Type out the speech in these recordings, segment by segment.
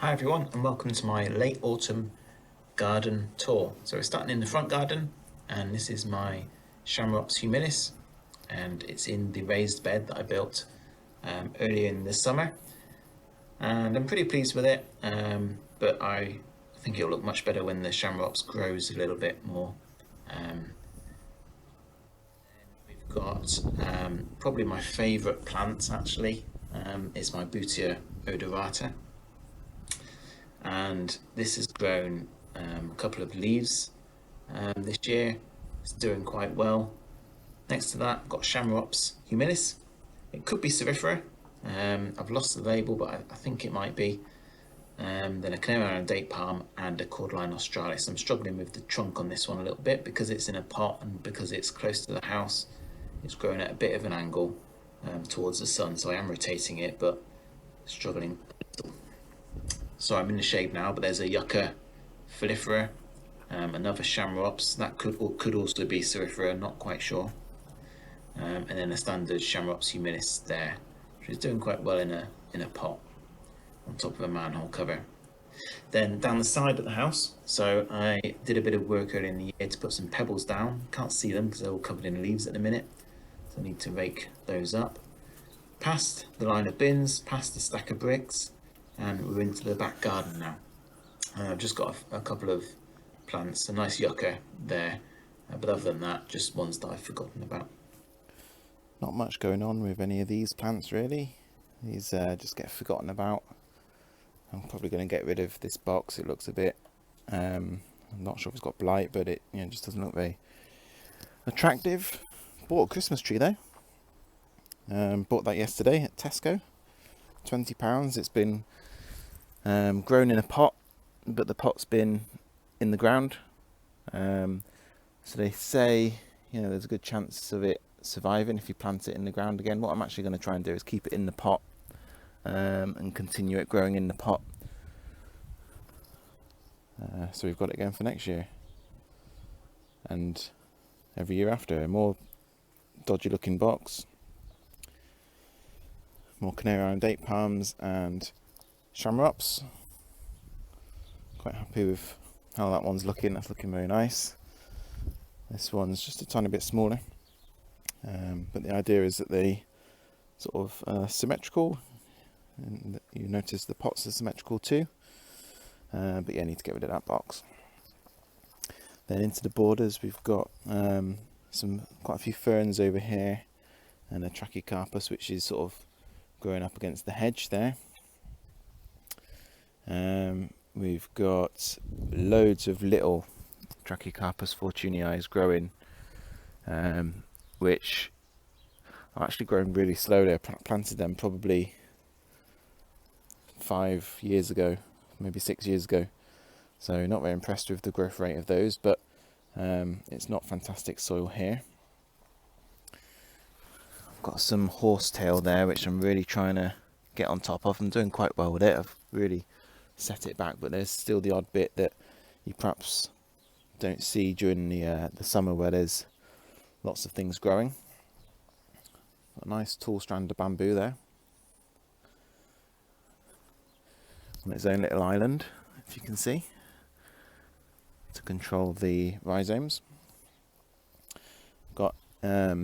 Hi everyone, and welcome to my late autumn garden tour. So we're starting in the front garden, and this is my chamaerops humilis, and it's in the raised bed that I built earlier in the summer, and I'm pretty pleased with it. But I think it'll look much better when the chamaerops grows a little bit more. We've got probably my favourite plant actually is my butia odorata, and this has grown a couple of leaves this year. It's doing quite well. Next to that, I've got chamaerops humilis. It could be cerifera. I've lost the label, but I think it might be. Then a canary date palm and a cordyline australis. I'm struggling with the trunk on this one a little bit because it's in a pot and because it's close to the house. It's growing at a bit of an angle towards the sun, so I am rotating it, but struggling. So I'm in the shade now, but there's a yucca phyllothera, another chamaerops that could also be cerifera, not quite sure, and then a standard chamaerops humilis there, which is doing quite well in a pot on top of a manhole cover. Then down the side of the house, so I did a bit of work earlier in the year to put some pebbles down. Can't see them because they're all covered in leaves at the minute, so I need to rake those up. Past the line of bins, past the stack of bricks, and we're into the back garden now. I've just got a couple of plants, a nice yucca there, but other than that, just ones that I've forgotten about. Not much going on with any of these plants really. These just get forgotten about. I'm probably going to get rid of this box. It looks a bit, I'm not sure if it's got blight, but it just doesn't look very attractive. Bought a Christmas tree though. Bought that yesterday at Tesco. £20. It's been grown in a pot, but the pot's been in the ground. So they say there's a good chance of it surviving if you plant it in the ground again. What I'm actually going to try and do is keep it in the pot and continue it growing in the pot. So we've got it going for next year and every year after. A more dodgy looking box, more canary date palms and chamaerops. Quite happy with how that one's looking. That's looking very nice. This one's just a tiny bit smaller, but the idea is that they sort of symmetrical, and you notice the pots are symmetrical too. But yeah, I need to get rid of that box. Then into the borders, we've got quite a few ferns over here, and a trachycarpus which is sort of growing up against the hedge there. We've got loads of little trachycarpus fortunei growing, which are actually growing really slowly. I planted them probably 5 years ago, maybe 6 years ago, so not very impressed with the growth rate of those, but it's not fantastic soil here. I've got some horsetail there which I'm really trying to get on top of. I'm doing quite well with it. I've really set it back, but there's still the odd bit that you perhaps don't see during the summer where there's lots of things growing. Got a nice tall strand of bamboo there on its own little island, if you can see, to control the rhizomes. Got a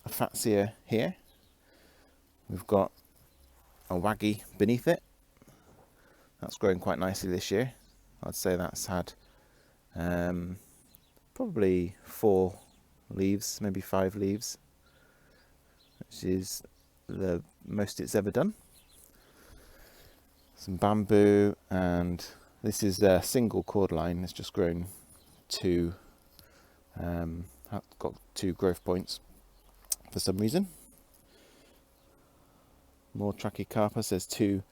fatsia here. We've got a waggy beneath it. That's growing quite nicely this year. I'd say that's had probably 4 leaves, maybe 5 leaves, which is the most it's ever done. Some bamboo, and this is a single cordyline. It's just grown 2, got 2 growth points for some reason. More trachycarpus. There's 2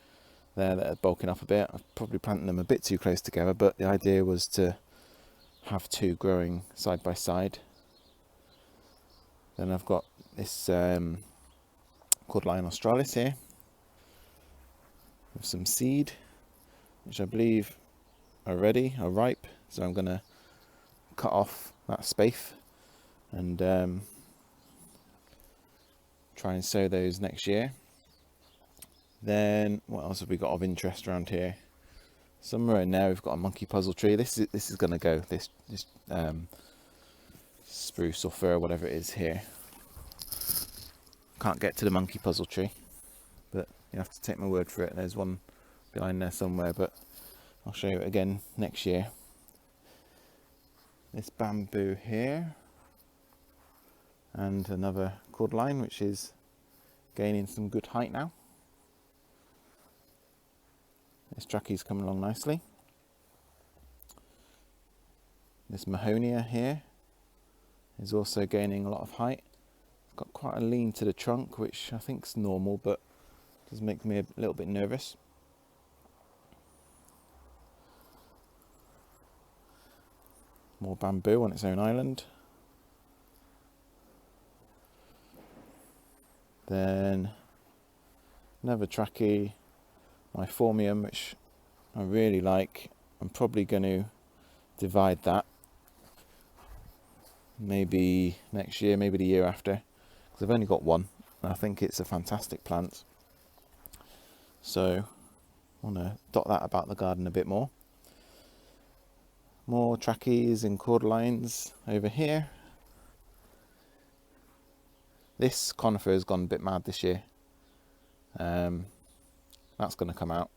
there that are bulking up a bit. I've probably planted them a bit too close together, but the idea was to have 2 growing side by side. Then I've got this cordyline australis here with some seed, which I believe are ripe, so I'm going to cut off that spathe and try and sow those next year. Then what else have we got of interest around here? somewhere in there we've got a monkey puzzle tree. This is going to go, this spruce or fir, whatever it is here. Can't get to the monkey puzzle tree, but you have to take my word for it. There's one behind there somewhere, but I'll show you it again next year. This bamboo here, and another cordyline which is gaining some good height now. This trachy's coming along nicely. This mahonia here is also gaining a lot of height. It's got quite a lean to the trunk, which I think is normal, but does make me a little bit nervous. More bamboo on its own island. Then another trachy, my phormium, which I really like. I'm probably going to divide that maybe next year, maybe the year after, because I've only got one and I think it's a fantastic plant. So I want to dot that about the garden a bit more. More trachys and cordylines over here. This conifer has gone a bit mad this year. That's going to come out,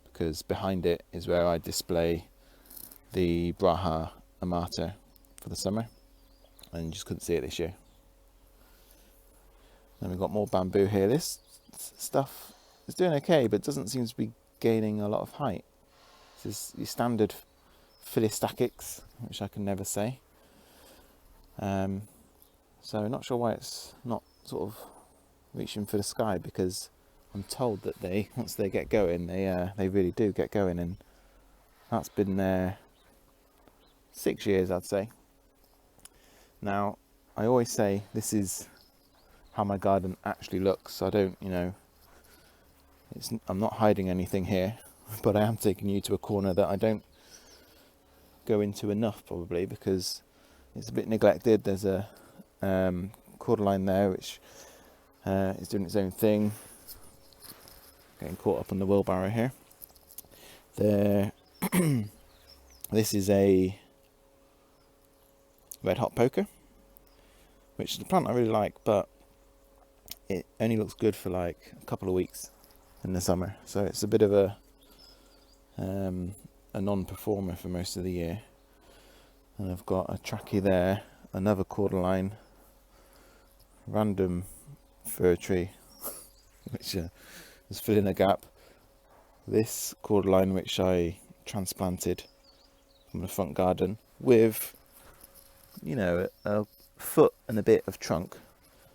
because behind it is where I display the Braha amata for the summer, and you just couldn't see it this year. Then we've got more bamboo here. This stuff is doing okay, but doesn't seem to be gaining a lot of height. This is your standard phyllostachys, which I can never say. So not sure why it's not sort of reaching for the sky, because I'm told that they, once they get going, they really do get going, and that's been there 6 years, I'd say. Now, I always say this is how my garden actually looks. I don't, I'm not hiding anything here, but I am taking you to a corner that I don't go into enough, probably because it's a bit neglected. There's a cordyline there which is doing its own thing. Getting caught up on the wheelbarrow here. This is a red hot poker, which is a plant I really like, but it only looks good for like a couple of weeks in the summer, so it's a bit of a non-performer for most of the year. And I've got a trachy there, another cordyline, random fir tree which is filling a gap. This cordyline which I transplanted from the front garden with, a foot and a bit of trunk.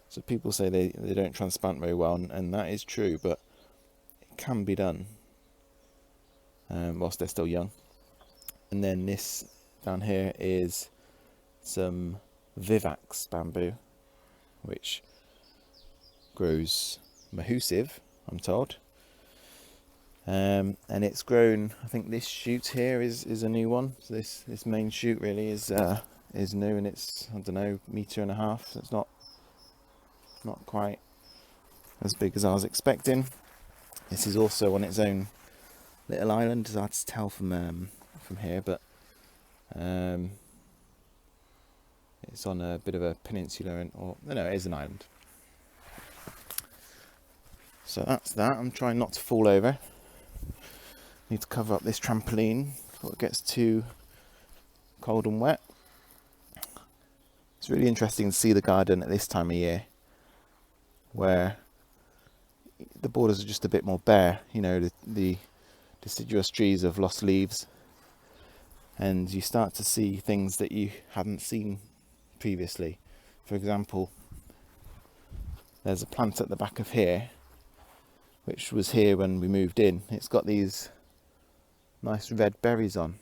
So people say they don't transplant very well, and that is true, but it can be done whilst they're still young. And then this down here is some vivax bamboo, which grows mahusive, I'm told. And it's grown, I think this shoot here is a new one. So this main shoot really is new, and it's, I don't know, 1.5 meters. So it's not quite as big as I was expecting. This is also on its own little island, as hard to tell from here, but it's on a bit of a peninsula, it is an island. So that's that. I'm trying not to fall over. Need to cover up this trampoline before it gets too cold and wet. It's really interesting to see the garden at this time of year, where the borders are just a bit more bare. The deciduous trees have lost leaves, and you start to see things that you hadn't seen previously. For example, there's a plant at the back of here which was here when we moved in. It's got these nice red berries on.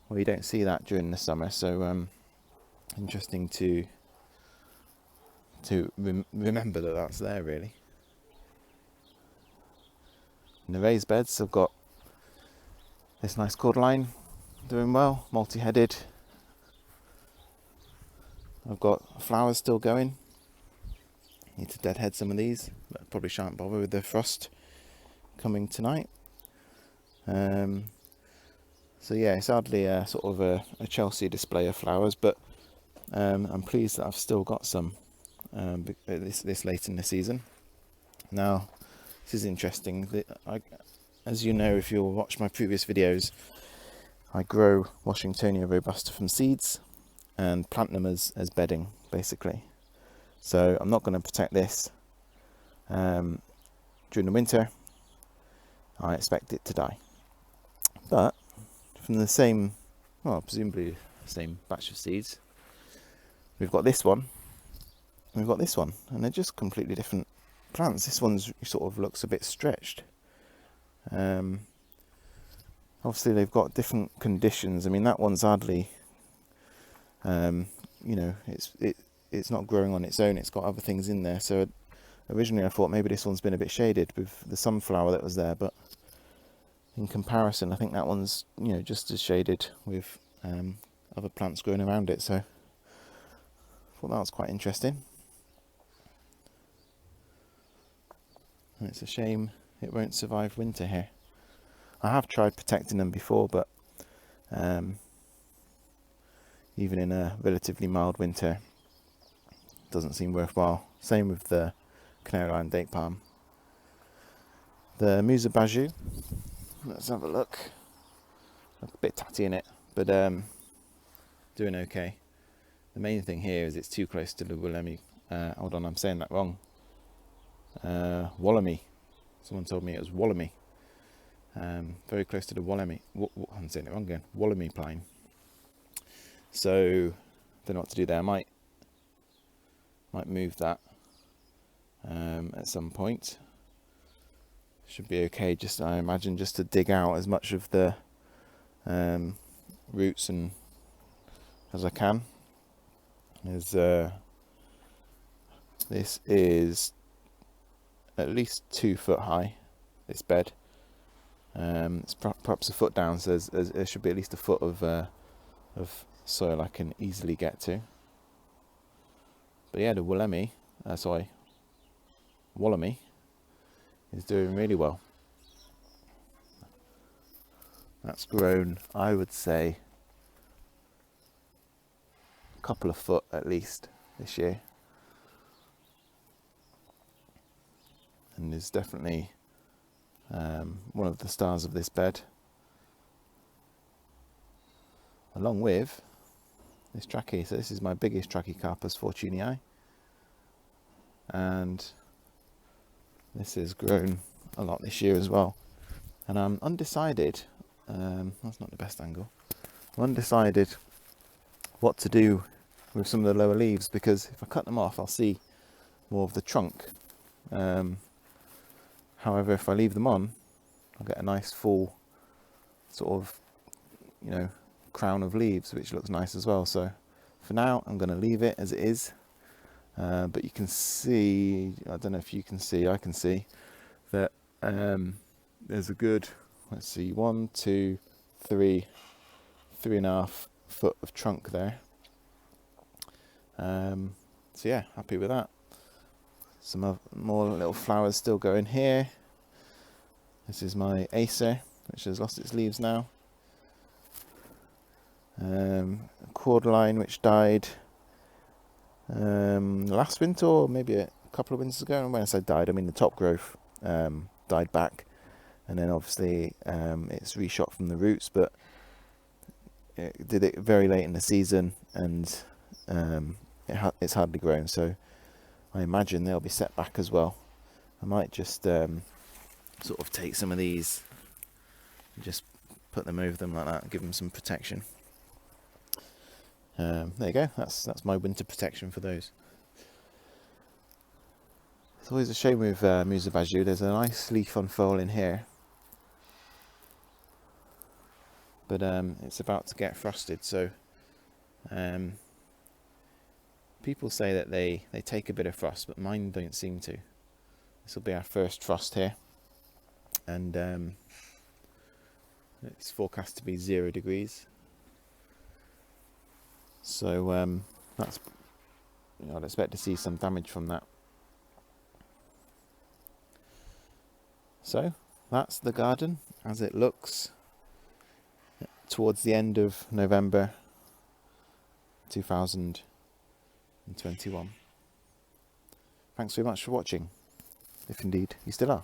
Well, you don't see that during the summer, so interesting to remember that that's there, really. In the raised beds, I've got this nice cordyline doing well, multi-headed. I've got flowers still going. Need to deadhead some of these, but probably shan't bother with the frost coming tonight. So yeah, it's hardly a sort of a Chelsea display of flowers, but I'm pleased that I've still got some this late in the season. Now, this is interesting. As you know, if you'll watch my previous videos, I grow washingtonia robusta from seeds and plant them as bedding, basically. So I'm not going to protect this during the winter. I expect it to die. But from the same, well, presumably the same batch of seeds, we've got this one, and we've got this one, and they're just completely different plants. This one sort of looks a bit stretched. Obviously they've got different conditions. I mean, that one's hardly, it's not growing on its own. It's got other things in there. So originally I thought maybe this one's been a bit shaded with the sunflower that was there, but in comparison, I think that one's, just as shaded with other plants growing around it. So I thought that was quite interesting. And it's a shame it won't survive winter here. I have tried protecting them before, but even in a relatively mild winter, it doesn't seem worthwhile. Same with the canary date palm. The musa basjoo, let's have a look. A bit tatty in it, but doing okay. The main thing here is it's too close to the wollemi. Hold on, I'm saying that wrong. Wollemi. Someone told me it was wollemi. Very close to the wollemi. I'm saying it wrong again. Wollemi pine. So, don't know what to do there. I might move that at some point. Should be okay. Just, I imagine, just to dig out as much of the roots and as I can. This is at least 2 foot high. This bed. It's perhaps a foot down, so there should be at least a foot of soil I can easily get to. But yeah, the wollemi is doing really well. That's grown, I would say, a couple of foot at least this year, and is definitely one of the stars of this bed, along with this trachy. So this is my biggest trachycarpus fortunei, and this has grown a lot this year as well. And I'm undecided, that's not the best angle, I'm undecided what to do with some of the lower leaves, because if I cut them off I'll see more of the trunk. However, if I leave them on, I'll get a nice full sort of, crown of leaves, which looks nice as well. So for now, I'm going to leave it as it is. But you can see, I don't know if you can see, I can see that there's a good, let's see, 1, 2, 3, 3.5 foot of trunk there. So yeah, happy with that. Some more little flowers still going here. This is my acer, which has lost its leaves now. Cordyline, which died last winter, or maybe a couple of winters ago. And when I say died, I mean the top growth died back, and then obviously it's reshot from the roots, but it did it very late in the season, and it's hardly grown, so I imagine they'll be set back as well. I might just sort of take some of these and just put them over them like that and give them some protection. There you go, that's my winter protection for those. It's always a shame with musa basjoo. There's a nice leaf unfolding here, but it's about to get frosted, so people say that they take a bit of frost, but mine don't seem to. This will be our first frost here, and it's forecast to be 0 degrees. So that's, I'd expect to see some damage from that. So that's the garden as it looks towards the end of November 2021. Thanks very much for watching, if indeed you still are.